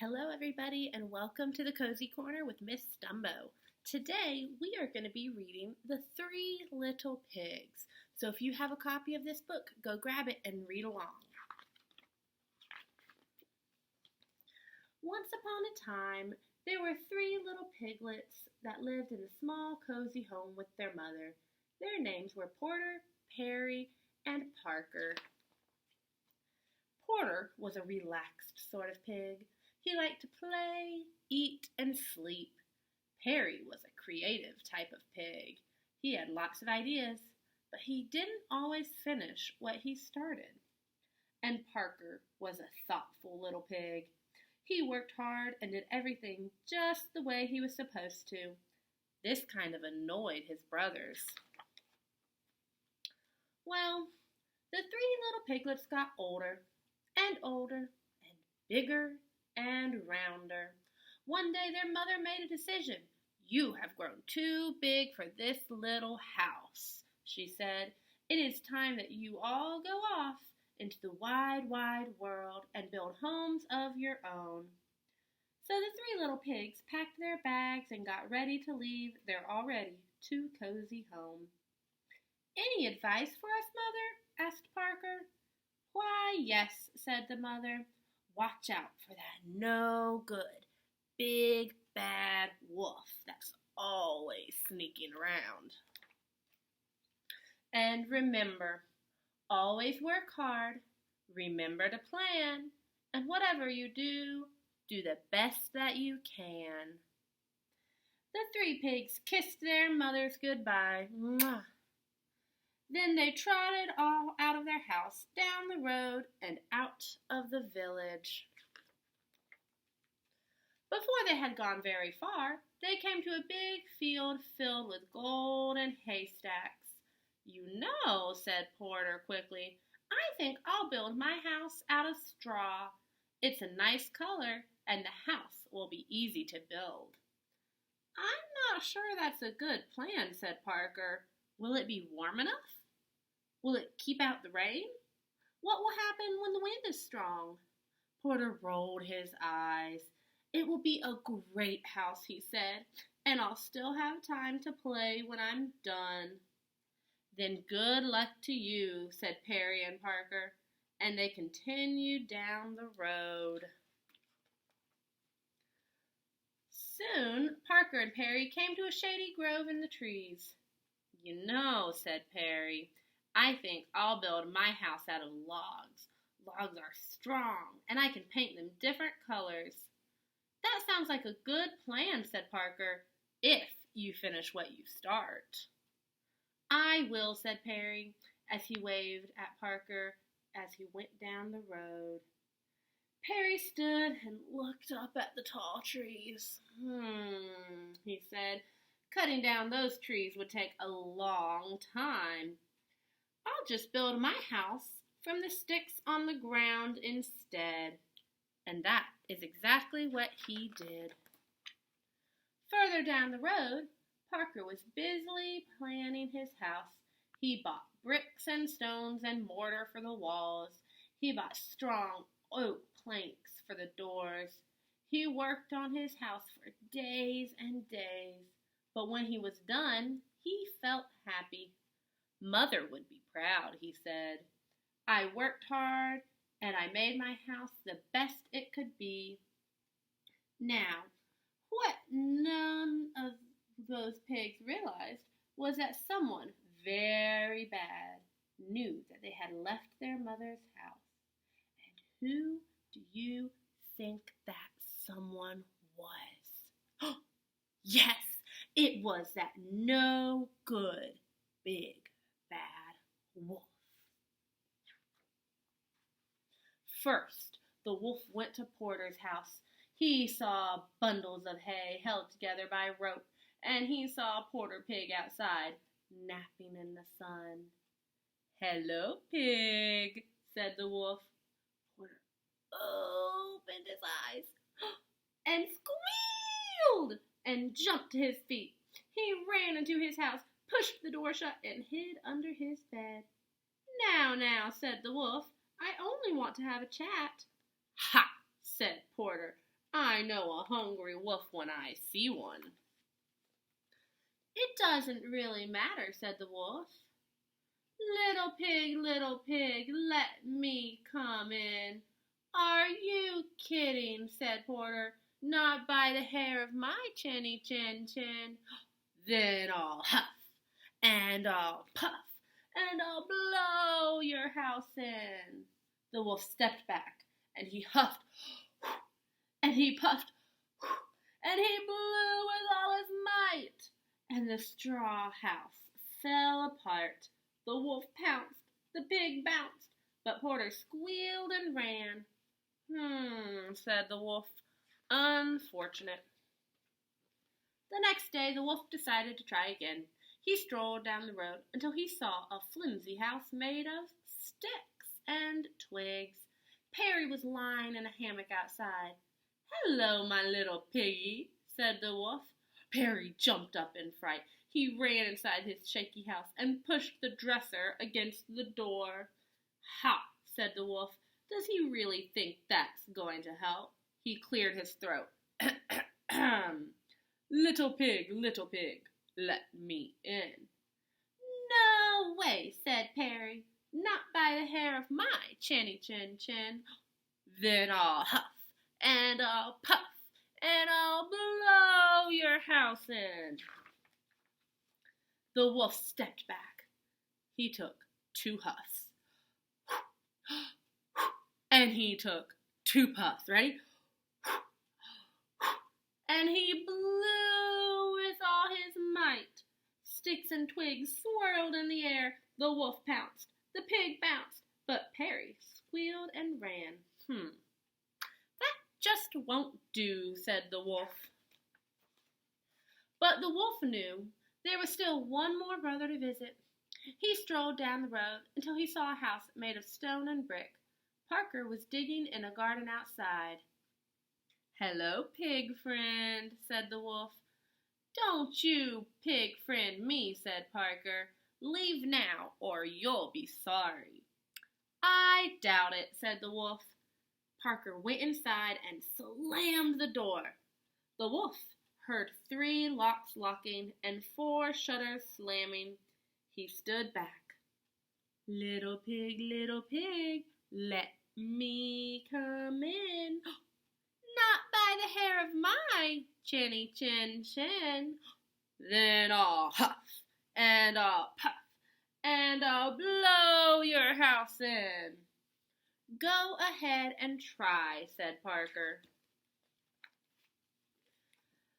Hello, everybody, and welcome to the Cozy Corner with Miss Stumbo. Today, we are going to be reading The Three Little Pigs. So if you have a copy of this book, go grab it and read along. Once upon a time, there were three little piglets that lived in a small, cozy home with their mother. Their names were Porter, Perry, and Parker. Porter was a relaxed sort of pig. He liked to play, eat, and sleep. Perry was a creative type of pig. He had lots of ideas, but he didn't always finish what he started. And Parker was a thoughtful little pig. He worked hard and did everything just the way he was supposed to. This kind of annoyed his brothers. Well, the three little piglets got older and older and bigger and rounder. One day their mother made a decision. "You have grown too big for this little house," she said. "It is time that you all go off into the wide, wide world and build homes of your own." So the three little pigs packed their bags and got ready to leave their already too cozy home. "Any advice for us, Mother?" asked Parker. "Why, yes," said the mother. "Watch out for that no good, big, bad wolf that's always sneaking around. And remember, always work hard, remember to plan, and whatever you do, do the best that you can." The three pigs kissed their mothers goodbye. Mwah. Then they trotted all out of their house, down the road, and out of the village. Before they had gone very far, they came to a big field filled with gold and haystacks. "You know," said Porter quickly, "I think I'll build my house out of straw. It's a nice color, and the house will be easy to build." "I'm not sure that's a good plan," said Parker. "Will it be warm enough? Will it keep out the rain? What will happen when the wind is strong?" Porter rolled his eyes. "It will be a great house," he said, "and I'll still have time to play when I'm done." "Then good luck to you," said Perry and Parker, and they continued down the road. Soon Parker and Perry came to a shady grove in the trees. "You know," said Perry, "I think I'll build my house out of logs. Logs are strong, and I can paint them different colors." "That sounds like a good plan," said Parker, "if you finish what you start." "I will," said Perry, as he waved at Parker as he went down the road. Perry stood and looked up at the tall trees. He said, "Cutting down those trees would take a long time. I'll just build my house from the sticks on the ground instead." And that is exactly what he did. Further down the road, Parker was busily planning his house. He bought bricks and stones and mortar for the walls. He bought strong oak planks for the doors. He worked on his house for days and days. But when he was done, he felt happy. "Mother would be proud," he said. "I worked hard, and I made my house the best it could be." Now, what none of those pigs realized was that someone very bad knew that they had left their mother's house. And who do you think that someone was? Yes, it was that no good, big, bad wolf. First, the wolf went to Porter's house. He saw bundles of hay held together by rope, and he saw Porter Pig outside, napping in the sun. "Hello, Pig," said the wolf. Porter opened his eyes and squealed and jumped to his feet. He ran into his house, pushed the door shut, and hid under his bed. Now," said the wolf, "I only want to have a chat." "Ha!" said Porter. I know a hungry wolf when I see one. It doesn't really matter, said the wolf. Little pig, let me come in. Are you kidding, said Porter. Not by the hair of my chinny chin chin. Then I'll huff, and I'll puff, and I'll blow your house in. The wolf stepped back, and he huffed, and he puffed, and he blew with all his might, and the straw house fell apart. The wolf pounced, the pig bounced, but Porter squealed and ran. Said the wolf. Unfortunate. The next day the wolf decided to try again. He strolled down the road until he saw a flimsy house made of sticks and twigs. Perry was lying in a hammock outside. Hello, my little piggy, said the wolf. Perry jumped up in fright. He ran inside his shaky house and pushed the dresser against the door. Ha, said the wolf. Does he really think that's going to help? He cleared his throat. Little pig, let me in. No way, said Perry. Not by the hair of my chinny chin chin. Then I'll huff, and I'll puff, and I'll blow your house in. The wolf stepped back. He took 2 huffs. And he took 2 puffs. Ready? And he blew with all his might. Sticks and twigs swirled in the air. The wolf pounced. The pig bounced. But Perry squealed and ran. That just won't do, said the wolf. But the wolf knew there was still one more brother to visit. He strolled down the road until he saw a house made of stone and brick. Parker was digging in a garden outside. Hello, pig friend, said the wolf. Don't you pig friend me, said Parker. Leave now, or you'll be sorry. I doubt it, said the wolf. Parker went inside and slammed the door. The wolf heard 3 locks locking and 4 shutters slamming. He stood back. Little pig, let me come in. Not by the hair of my chinny chin chin. Then I'll huff, and I'll puff, and I'll blow your house in. Go ahead and try, said Parker.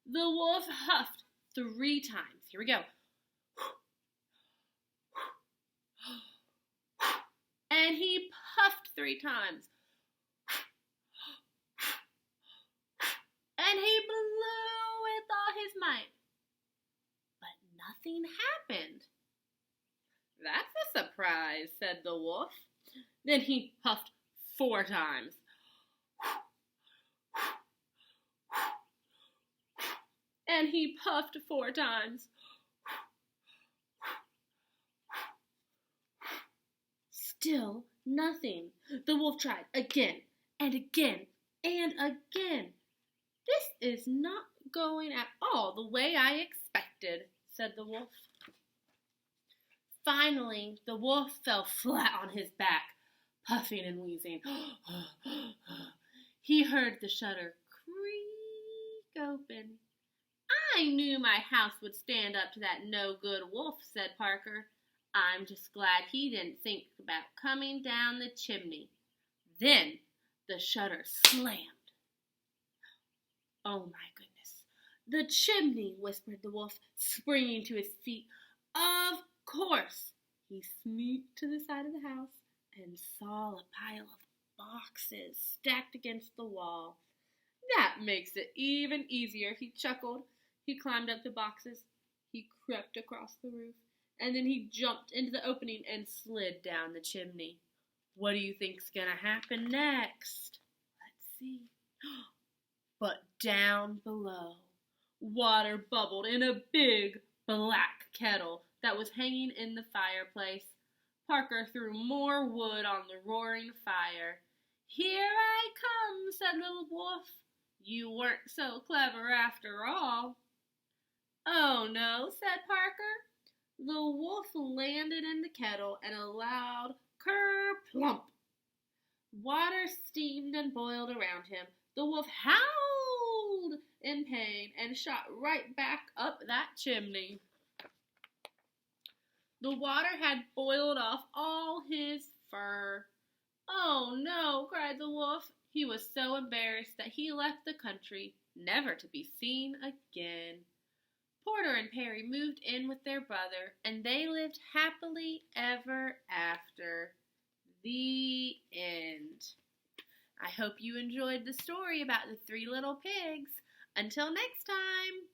The wolf huffed 3 times. Here we go. And he puffed 3 times. And he blew with all his might. But nothing happened. That's a surprise, said the wolf. Then he puffed 4 times. And he puffed 4 times. Still nothing. The wolf tried again and again and again. This is not going at all the way I expected, said the wolf. Finally, the wolf fell flat on his back, puffing and wheezing. He heard the shutter creak open. I knew my house would stand up to that no-good wolf, said Parker. I'm just glad he didn't think about coming down the chimney. Then the shutter slammed. Oh, my goodness. The chimney, whispered the wolf, springing to his feet. Of course. He sneaked to the side of the house and saw a pile of boxes stacked against the wall. That makes it even easier, he chuckled. He climbed up the boxes. He crept across the roof. And then he jumped into the opening and slid down the chimney. What do you think's gonna happen next? Let's see. But down below, water bubbled in a big black kettle that was hanging in the fireplace. Parker threw more wood on the roaring fire. Here I come, said Little Wolf. You weren't so clever after all. Oh no, said Parker. The wolf landed in the kettle and a loud ker-plump. Water steamed and boiled around him. The wolf howled in pain and shot right back up that chimney. The water had boiled off all his fur. Oh no, cried the wolf. He was so embarrassed that he left the country, never to be seen again. Porter and Perry moved in with their brother, and they lived happily ever after. The end. I hope you enjoyed the story about the three little pigs. Until next time.